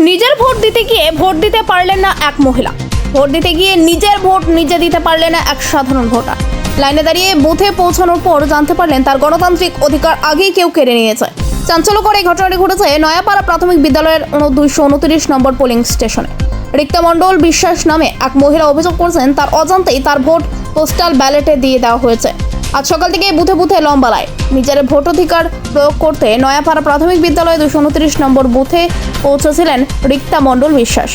নিজের ভোট দিতে গিয়ে ভোট দিতে পারলেন না এক মহিলা। ভোট দিতে গিয়ে নিজের ভোট নিজে দিতে পারলেন না এক সাধারণ ভোটার। লাইনে দাঁড়িয়ে বুথে পৌঁছানোর পর জানতে পারলেন তার গণতান্ত্রিক অধিকার আগেই কেউ কেড়ে নিয়েছে। চাঞ্চল্যকর এই ঘটনাটি ঘটেছে নয়াপাড়া প্রাথমিক বিদ্যালয়ের 229 নম্বর পোলিং স্টেশনে। রিক্তা মণ্ডল বিশ্বাস নামে এক মহিলা অভিযোগ করেছেন তার অজান্তেই তার ভোট পোস্টাল ব্যালটে দিয়ে দেওয়া হয়েছে। আজ সকাল থেকে বুথে বুথে লম্বা লাইন। নিজের ভোটাধিকার প্রয়োগ করতে নয়াপাড়া প্রাথমিক বিদ্যালয়ে 229 নম্বর বুথে পৌঁছেছিলেন রিক্তা মণ্ডল বিশ্বাস।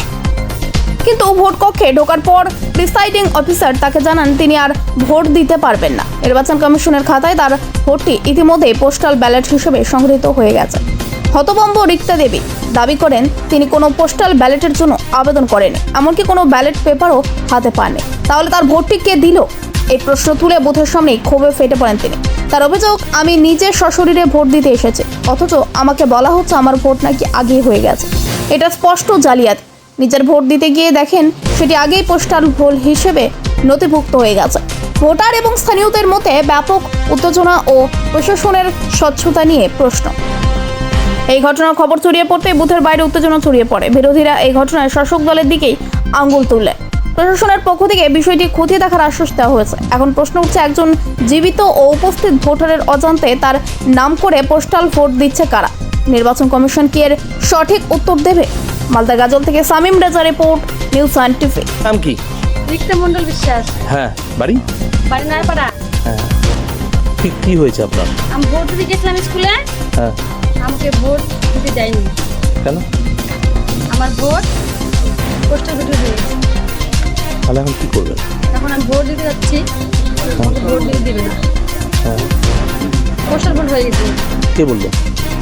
কিন্তু ভোট কক্ষে ঢোকার পর প্রিসাইডিং অফিসার তাকে জানান তিনি আর ভোট দিতে পারবেন না। নির্বাচন কমিশনের খাতায় তার ভোটটি ইতিমধ্যে পোস্টাল ব্যালট হিসেবে সংগৃহীত হয়ে গেছে। হতভম্ব রিক্তা দেবী দাবি করেন তিনি কোনো পোস্টাল ব্যালটের জন্য আবেদন করেনি, এমনকি কোনো ব্যালট পেপারও হাতে পাননি। তাহলে তার ভোটটি কে দিল? এই প্রশ্ন তুলে বুথের সামনেই ক্ষোভে ফেটে পড়েন তিনি। তার অভিযোগ, আমি নিজে সশরীরে ভোট দিতে এসেছি, অথচ আমাকে বলা হচ্ছে আমার ভোট নাকি আগেই হয়ে গেছে। এটা স্পষ্ট জালিয়াতি। নিজের ভোট দিতে গিয়ে দেখেন সেটি আগেই পোস্টাল ভোট হিসেবে নথিভুক্ত হয়ে গেছে। ভোটার এবং স্থানীয়দের মধ্যে ব্যাপক উত্তেজনা ও প্রশাসনের স্বচ্ছতা নিয়ে প্রশ্ন। এই ঘটনার খবর ছড়িয়ে পড়তে বুথের বাইরে উত্তেজনা ছড়িয়ে পড়ে। বিরোধীরা এই ঘটনায় শাসক দলের দিকেই আঙুল তুললেন। প্রশাসনের পক্ষ থেকে বিষয়টি খতিয়ে দেখার আশ্বাস দেওয়া হয়েছে। এখন প্রশ্ন উঠছে, একজন জীবিত ও উপস্থিত ভোটারের অজান্তে তার নাম করে পোস্টাল ভোট দিচ্ছে কারা? নির্বাচন কমিশন কি এর সঠিক উত্তর দেবে? মালদা গাজল থেকে Samim Reza report, news scientific. নাম কি? রিক্তা মণ্ডল বিশ্বাস। হ্যাঁ, বাড়ি নয়াপাড়া। হ্যাঁ, কি হয়েছে আপনার? আমি ভোট দিতে গেছিলাম স্কুলে। হ্যাঁ, আমাকে ভোট দিতে দেয়নি। কেন? আমার ভোট পোস্টাল ভোটে দিয়েছে। তাহলে এখন কি করবেন? এখন আমি ভোট দিতে যাচ্ছি, আমাকে ভোট দিতে দিবে না। হ্যাঁ, পোস্টাল ভোট হয়ে গেছে। কে বললো?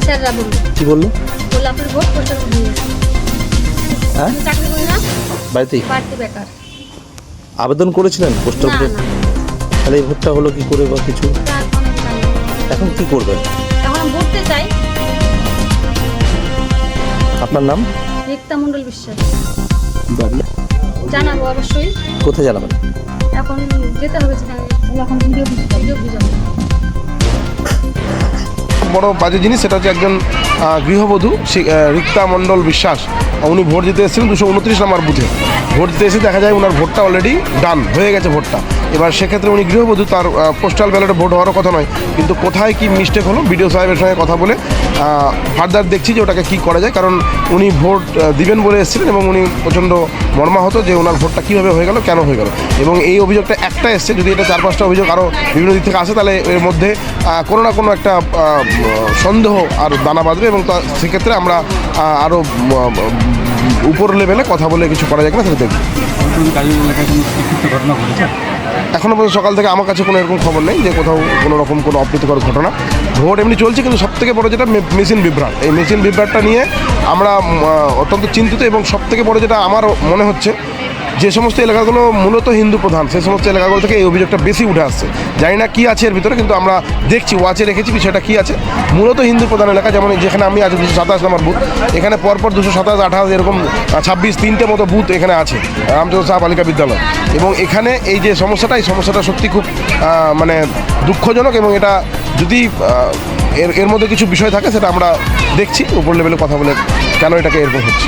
স্যাররা বললো। কি বললো? বললো আপনার ভোট পোস্টাল ভোট হয়ে গেছে। হ্যাঁ, আমি চাকরি করি না, বাড়িতেই বাড়িতে বেকার। আবেদন করেছিলেন পোস্টাল না ভোটে? না, তাহলে এই ভোটটা হলো কি করে বা কিছু? তা এখন আমি জানি না। এখন কি করবেন? এখন আমি ভোটতে চাই। আপনার নাম? রিক্তা মণ্ডল বিশ্বাস। বাড়ি জানাবো অবশ্যই। কোথায় জানাবেন? এখন যেতে হবে যেখানে এখন ভিডিও যাবে। বড় বাজে জিনিস, সেটা হচ্ছে একজন গৃহবধূ রিক্তা মণ্ডল বিশ্বাস, উনি ভোট দিতে এসেছিলেন 229 নম্বর বুথে। ভোট দিতে এসে দেখা যায় ওনার ভোটটা অলরেডি ডান হয়ে গেছে ভোটটা। এবার সেক্ষেত্রে উনি গৃহবধূ, তার পোস্টাল ব্যালটে ভোট হওয়ারও কথা নয়, কিন্তু কোথায় কি মিস্টেক হলো বিডিও সাহেবের সঙ্গে কথা বলে ফার্দার দেখছি যে ওটাকে কী করা যায়। কারণ উনি ভোট দিবেন বলে এসেছিলেন এবং উনি প্রচণ্ড মর্মাহত যে ওনার ভোটটা কীভাবে হয়ে গেল, কেন হয়ে গেল। এবং এই অভিযোগটা একটা এসছে, যদি এটা 4-5টা অভিযোগ আরও বিভিন্ন দিক থেকে আসে তাহলে এর মধ্যে কোনো না কোনো একটা সন্দেহ আর দানা বাঁধবে এবং সেক্ষেত্রে আমরা আরও উপর লেভেলে কথা বলে কিছু করা যায় কিনা সেটা দেখব। এখনও পর্যন্ত সকাল থেকে আমার কাছে কোনো এরকম খবর নেই যে কোথাও কোনো রকম কোনো অপ্রীতিকর ঘটনা। ভোট এমনি চলছে, কিন্তু সবথেকে বড় যেটা মেশিন বিভ্রাট, এই মেশিন বিভ্রাটটা নিয়ে আমরা অত্যন্ত চিন্তিত। এবং সবথেকে বড় যেটা আমার মনে হচ্ছে, যে সমস্ত এলাকাগুলো মূলত হিন্দু প্রধান, সেই সমস্ত এলাকাগুলো থেকে এই অভিযোগটা বেশি উঠে আসছে। জানি না কী আছে এর ভিতরে, কিন্তু আমরা দেখছি, ওয়াচে রেখেছি বিষয়টা কী আছে। মূলত হিন্দু প্রধান এলাকা, যেমন যেখানে আমি আছি 227 নম্বর বুথ, এখানে পরপর 227, 28 এরকম 26, 3টে মতো বুথ এখানে আছে রামচন্দ্র সাহা বালিকা বিদ্যালয়। এবং এখানে এই যে সমস্যাটা, এই সমস্যাটা সত্যি খুব মানে দুঃখজনক। এবং এটা যদি এর মধ্যে কিছু বিষয় থাকে সেটা আমরা দেখছি, উপর লেভেলে কথা বলে কেন এটাকে এরকম হচ্ছে।